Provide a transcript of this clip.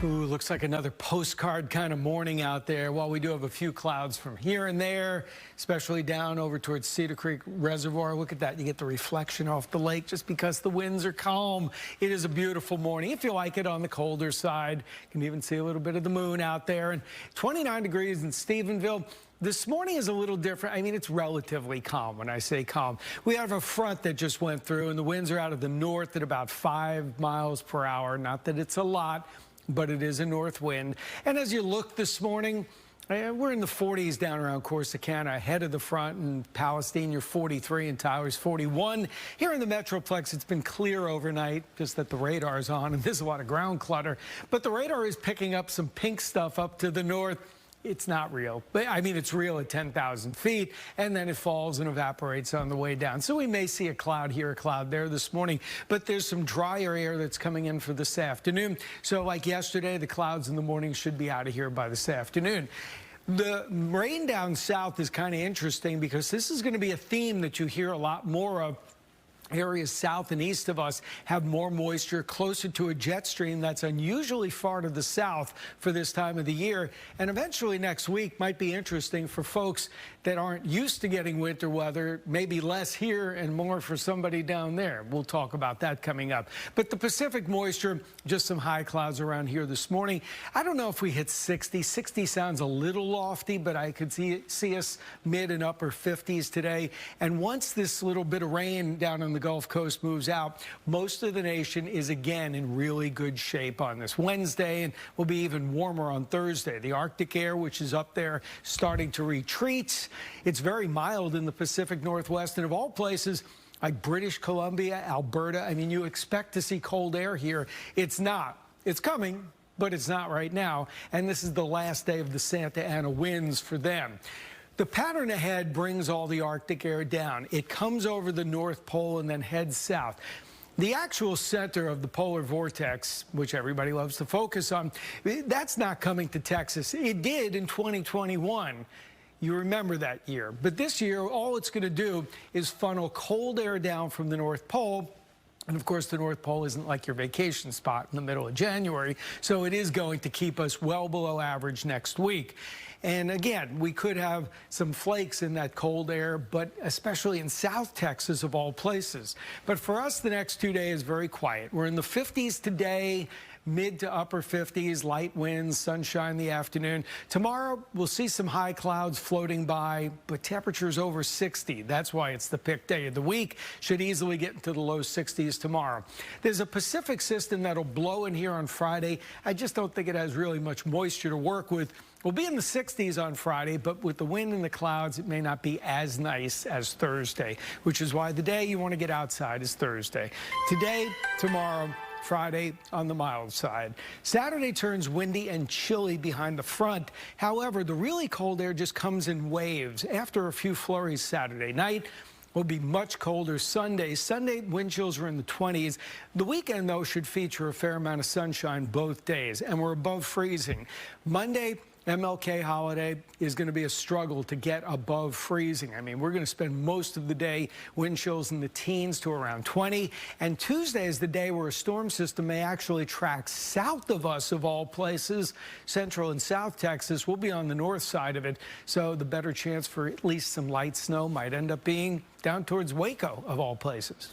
Ooh, looks like another postcard kind of morning out there. While we do have a few clouds from here and there, especially down over towards Cedar Creek Reservoir. Look at that. You get the reflection off the lake just because the winds are calm. It is a beautiful morning. If you like it on the colder side, you can even see a little bit of the moon out there. And 29 degrees in Stephenville. This morning is a little different. I mean, it's relatively calm when I say calm. We have a front that just went through, and the winds are out of the north at about 5 miles per hour. Not that it's a lot, but it is a north wind. And as you look this morning, we're in the 40s down around Corsicana, ahead of the front. In Palestine, you're 43, and Tyler's 41. Here in the Metroplex, it's been clear overnight, just that the radar is on, and there's a lot of ground clutter. But the radar is picking up some pink stuff up to the north. It's not real. But I mean, it's real at 10,000 feet, and then it falls and evaporates on the way down. So we may see a cloud here, a cloud there this morning, but there's some drier air that's coming in for this afternoon. So like yesterday, the clouds in the morning should be out of here by this afternoon. The rain down south is kind of interesting because this is going to be a theme that you hear a lot more of. Areas south and east of us have more moisture, closer to a jet stream that's unusually far to the south for this time of the year. And eventually next week might be interesting for folks that aren't used to getting winter weather, maybe less here and more for somebody down there. We'll talk about that coming up. But the Pacific moisture, just some high clouds around here this morning. I don't know if we hit 60. 60 sounds a little lofty, but I could see us mid and upper 50s today. And once this little bit of rain down on the Gulf Coast moves out, most of the nation is again in really good shape on this Wednesday, and will be even warmer on Thursday. The Arctic air, which is up there, starting to retreat. It's very mild in the Pacific Northwest, and of all places, like British Columbia, Alberta, I mean, you expect to see cold air here. It's not. It's coming, but it's not right now. And this is the last day of the Santa Ana winds for them. The pattern ahead brings all the Arctic air down. It comes over the North Pole and then heads south. The actual center of the polar vortex, which everybody loves to focus on, that's not coming to Texas. It did in 2021. You remember that year. But this year, all it's going to do is funnel cold air down from the North Pole. And of course, the North Pole isn't like your vacation spot in the middle of January, so it is going to keep us well below average next week. And again, we could have some flakes in that cold air, but especially in South Texas of all places. But for us, the next 2 days, very quiet. We're in the 50s today, mid to upper 50s, light winds, sunshine in the afternoon. Tomorrow, we'll see some high clouds floating by, but temperatures over 60. That's why it's the pick day of the week. Should easily get into the low 60s tomorrow. There's a Pacific system that'll blow in here on Friday. I just don't think it has really much moisture to work with. We'll be in the 60s on Friday, but with the wind and the clouds, it may not be as nice as Thursday, which is why the day you want to get outside is Thursday. Today, tomorrow, Friday on the mild side. Saturday turns windy and chilly behind the front. However, the really cold air just comes in waves. After a few flurries Saturday night, will be much colder Sunday. Sunday, wind chills are in the 20s. The weekend, though, should feature a fair amount of sunshine both days, and we're above freezing. Monday, MLK holiday, is going to be a struggle to get above freezing. I mean, we're going to spend most of the day wind chills in the teens to around 20. And Tuesday is the day where a storm system may actually track south of us, of all places. Central and South Texas will be on the north side of it. So the better chance for at least some light snow might end up being down towards Waco, of all places.